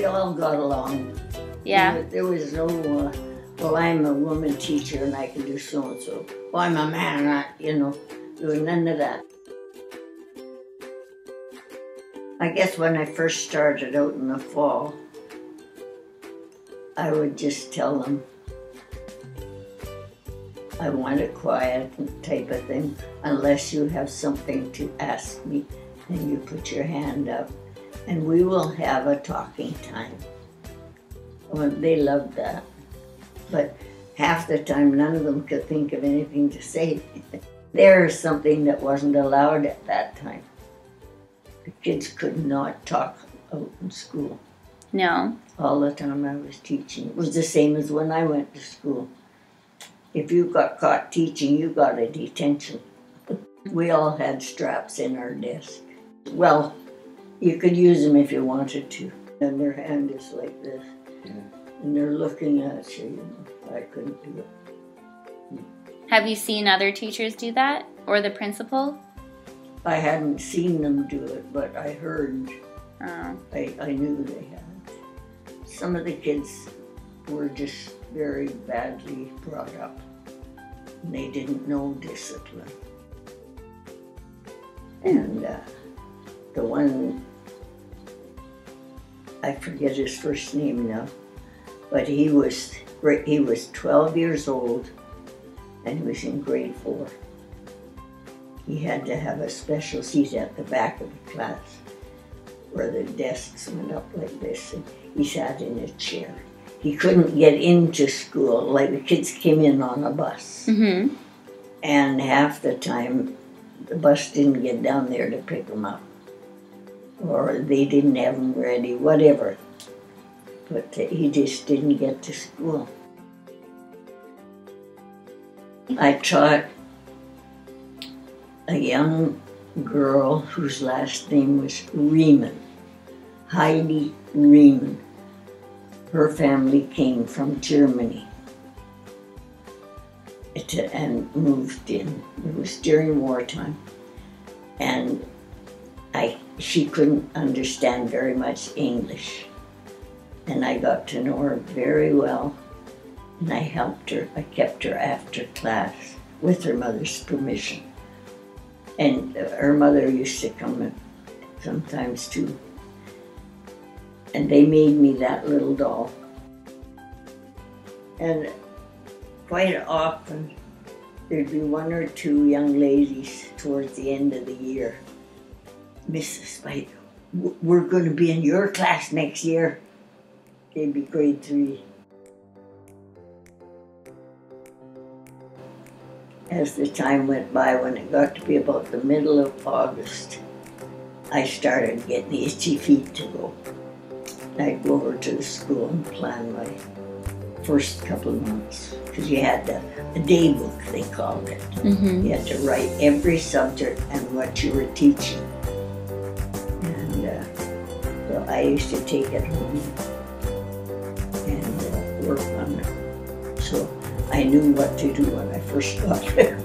we all got along. Yeah. There was no, well, I'm a woman teacher and I can do so-and-so. Well, I'm a man, there was none of that. I guess when I first started out in the fall, I would just tell them, I want it quiet type of thing. Unless you have something to ask me, then you put your hand up and we will have a talking time. Well, they loved that. But half the time, none of them could think of anything to say. There's something that wasn't allowed at that time. The kids could not talk out in school. No. All the time I was teaching. It was the same as when I went to school. If you got caught teaching, you got a detention. We all had straps in our desk. Well, you could use them if you wanted to. And their hand is like this. Yeah. And they're looking at you, I couldn't do it. Have you seen other teachers do that? Or the principal? I hadn't seen them do it, but I heard. Oh. I knew they had. Some of the kids were just very badly brought up. And they didn't know discipline. And the one, I forget his first name now, but he was 12 years old and he was in grade 4. He had to have a special seat at the back of the class where the desks went up like this, and he sat in a chair. He couldn't get into school, like the kids came in on a bus. Mm-hmm. And half the time, the bus didn't get down there to pick him up. Or they didn't have him ready, whatever. But he just didn't get to school. I taught a young girl whose last name was Riemann, Heidi Riemann. Her family came from Germany and moved in. It was during wartime. And she couldn't understand very much English. And I got to know her very well. And I helped her. I kept her after class with her mother's permission. And her mother used to come sometimes too. And they made me that little doll. And quite often, there'd be 1 or 2 young ladies towards the end of the year. Mrs. Speight, we're going to be in your class next year. They'd be grade 3. As the time went by, when it got to be about the middle of August, I started getting itchy feet to go. I'd go over to the school and plan my first couple of months, because you had a day book, they called it. Mm-hmm. You had to write every subject and what you were teaching. And so I used to take it home and work on it. So I knew what to do when I first got there.